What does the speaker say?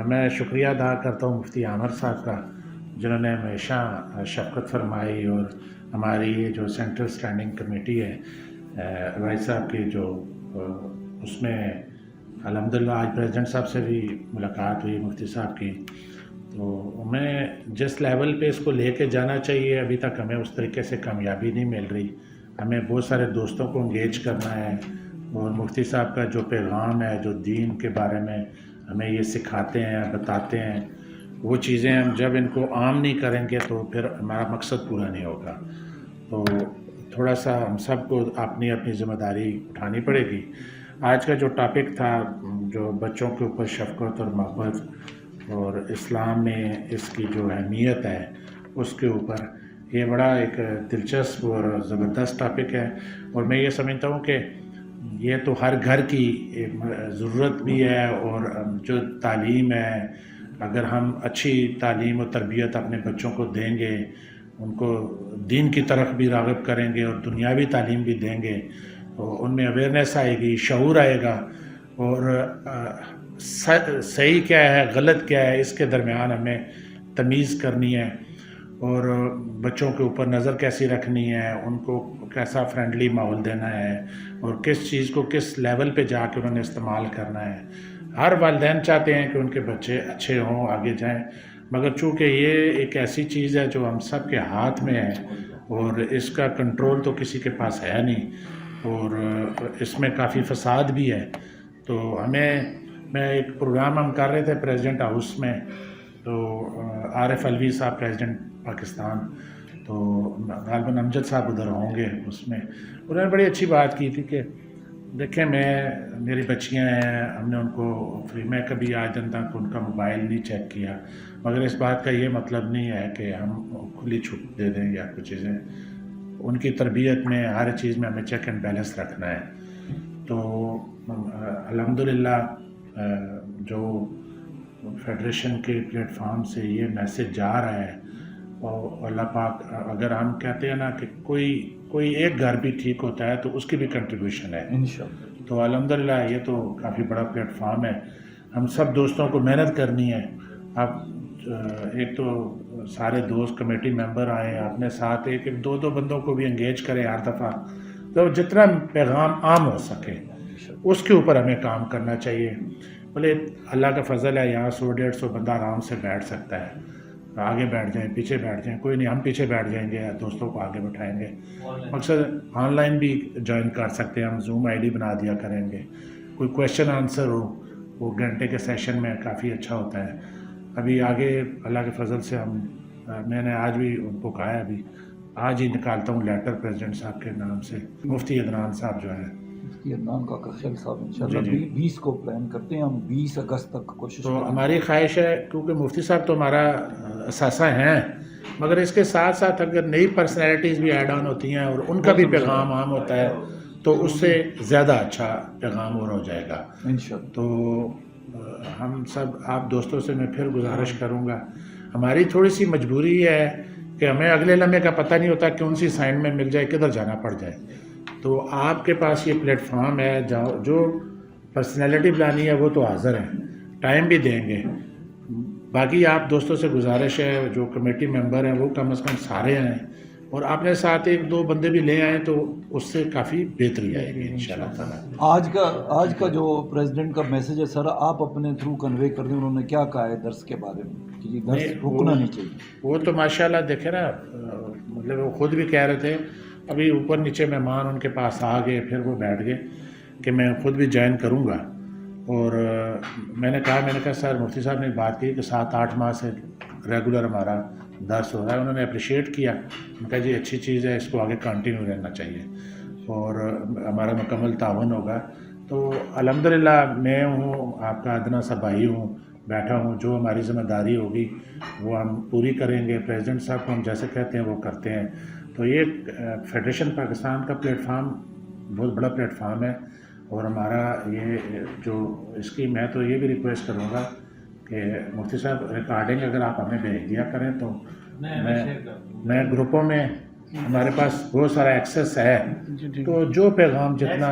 میں شکریہ ادا کرتا ہوں مفتی عامر صاحب کا، جنہوں نے ہمیشہ شفقت فرمائی، اور ہماری یہ جو سینٹرل اسٹینڈنگ کمیٹی ہے وائس صاحب کی، جو اس میں الحمدللہ آج پریزیڈنٹ صاحب سے بھی ملاقات ہوئی مفتی صاحب کی، تو ہمیں جس لیول پہ اس کو لے کے جانا چاہیے ابھی تک ہمیں اس طریقے سے کامیابی نہیں مل رہی. ہمیں بہت سارے دوستوں کو انگیج کرنا ہے، اور مفتی صاحب کا جو پیغام ہے، جو دین کے بارے میں ہمیں یہ سکھاتے ہیں، بتاتے ہیں، وہ چیزیں ہم جب ان کو عام نہیں کریں گے تو پھر ہمارا مقصد پورا نہیں ہوگا. تو تھوڑا سا ہم سب کو اپنی اپنی ذمہ داری اٹھانی پڑے گی. آج کا جو ٹاپک تھا، جو بچوں کے اوپر شفقت اور محبت اور اسلام میں اس کی جو اہمیت ہے اس کے اوپر، یہ بڑا ایک دلچسپ اور زبردست ٹاپک ہے. اور میں یہ سمجھتا ہوں کہ یہ تو ہر گھر کی ضرورت بھی ہے، اور جو تعلیم ہے، اگر ہم اچھی تعلیم و تربیت اپنے بچوں کو دیں گے، ان کو دین کی طرف بھی راغب کریں گے اور دنیاوی تعلیم بھی دیں گے، تو ان میں اویئرنیس آئے گی، شعور آئے گا، اور صحیح کیا ہے غلط کیا ہے اس کے درمیان ہمیں تمیز کرنی ہے، اور بچوں کے اوپر نظر کیسی رکھنی ہے، ان کو کیسا فرینڈلی ماحول دینا ہے، اور کس چیز کو کس لیول پہ جا کے انہوں نے استعمال کرنا ہے. ہر والدین چاہتے ہیں کہ ان کے بچے اچھے ہوں، آگے جائیں، مگر چونکہ یہ ایک ایسی چیز ہے جو ہم سب کے ہاتھ میں ہے، اور اس کا کنٹرول تو کسی کے پاس ہے نہیں، اور اس میں کافی فساد بھی ہے. تو میں ایک پروگرام ہم کر رہے تھے پریزیڈنٹ ہاؤس میں، تو عارف الوی صاحب پریزیڈنٹ پاکستان، تو غالباً امجد صاحب ادھر ہوں گے. اس میں انہوں نے بڑی اچھی بات کی تھی کہ دیکھیں، میری بچیاں ہیں، ہم نے ان کو میں کبھی آج دن تک ان کا موبائل نہیں چیک کیا، مگر اس بات کا یہ مطلب نہیں ہے کہ ہم کھلی چھوٹ دے دیں یا کچھ چیزیں. ان کی تربیت میں ہر چیز میں ہمیں چیک اینڈ بیلنس رکھنا ہے. تو الحمدللہ جو فیڈریشن کے پلیٹ فارم سے یہ میسج جا رہا ہے، اور اللہ پاک، اگر ہم کہتے ہیں نا کہ کوئی ایک گھر بھی ٹھیک ہوتا ہے تو اس کی بھی کنٹریبیوشن ہے انشاءاللہ. تو الحمدللہ یہ تو کافی بڑا پلیٹ فارم ہے. ہم سب دوستوں کو محنت کرنی ہے. اب ایک تو سارے دوست کمیٹی ممبر آئے ہیں، اپنے ساتھ ایک دو بندوں کو بھی انگیج کریں ہر دفعہ، تو جتنا پیغام عام ہو سکے اس کے اوپر ہمیں کام کرنا چاہیے. بولے اللہ کا فضل ہے، یہاں 100-150 بندہ آرام سے بیٹھ سکتا ہے. آگے بیٹھ جائیں، پیچھے بیٹھ جائیں، کوئی نہیں، ہم پیچھے بیٹھ جائیں گے، دوستوں کو آگے بٹھائیں گے. مقصد آن لائن بھی جوائن کر سکتے ہیں، ہم زوم آئی ڈی بنا دیا کریں گے. کوئی کویشچن آنسر ہو، وہ گھنٹے کے سیشن میں کافی اچھا ہوتا ہے. ابھی آگے اللہ کے فضل سے میں نے آج بھی ان کو کہا ہے، ابھی آج ہی نکالتا ہوں لیٹر پریزیڈنٹ صاحب کے نام سے، مفتی عدنان صاحب جو ہیں، مفتی عدنان کاکا خیل صاحب، انشاءاللہ جی 20 کو پلان کرتے ہیں ہم، 20 اگست تک کوشش تو کریں گے. ہماری خواہش ہے، کیونکہ مفتی صاحب تو ہمارا اثاثہ ہیں، مگر اس کے ساتھ ساتھ اگر نئی پرسنالٹیز بھی ایڈ آن ہوتی ہیں اور ان کا بھی پیغام عام ہوتا ہے تو اس سے زیادہ اچھا پیغام اور ہو جائے گا. انشاءاللہ. تو ہم سب آپ دوستوں سے میں پھر گزارش کروں گا، ہماری تھوڑی سی مجبوری ہے کہ ہمیں اگلے لمحے کا پتہ نہیں ہوتا کون سی سائن میں مل جائے، کدھر جانا پڑ جائے. تو آپ کے پاس یہ پلیٹ فارم ہے، جو پرسنالٹی بلانی ہے وہ تو حاضر ہیں، ٹائم بھی دیں گے. باقی آپ دوستوں سے گزارش ہے، جو کمیٹی ممبر ہیں وہ کم از کم سارے ہیں، اور اپنے ساتھ 1-2 بندے بھی لے آئیں تو اس سے کافی بہتری آئے گی انشاءاللہ تعالیٰ. آج کا جو پریزیڈنٹ کا میسج ہے سر، آپ اپنے تھرو کنوے کر دیں، انہوں نے کیا کہا ہے درس کے بارے میں کہ یہ درس رکنا نہیں چاہیے. وہ تو ماشاءاللہ دیکھیں نا، مطلب وہ خود بھی کہہ رہے تھے، ابھی اوپر نیچے مہمان ان کے پاس آ گئے، پھر وہ بیٹھ گئے کہ میں خود بھی جوائن کروں گا. اور میں نے کہا سر، مفتی صاحب نے بات کی کہ 7-8 ماہ سے ریگولر ہمارا درس ہو رہا ہے. انہوں نے اپریشیٹ کیا، میں نے کہا جی اچھی چیز ہے، اس کو آگے کنٹینیو رہنا چاہیے اور ہمارا مکمل تعاون ہوگا. تو الحمدللہ میں ہوں، آپ کا ادنا سا بھائی ہوں، بیٹھا ہوں، جو ہماری ذمہ داری ہوگی وہ ہم پوری کریں گے. پریزیڈنٹ صاحب کو ہم جیسے کہتے ہیں وہ کرتے ہیں. تو یہ فیڈریشن پاکستان کا پلیٹ فارم بہت بڑا پلیٹ فارم ہے، اور ہمارا یہ جو اس کی میں تو یہ بھی ریکویسٹ کروں گا کہ مفتی صاحب ریکارڈنگ اگر آپ ہمیں بھیج دیا کریں تو میں گروپوں میں، ہمارے پاس بہت سارا ایکسیس ہے، تو جو پیغام جتنا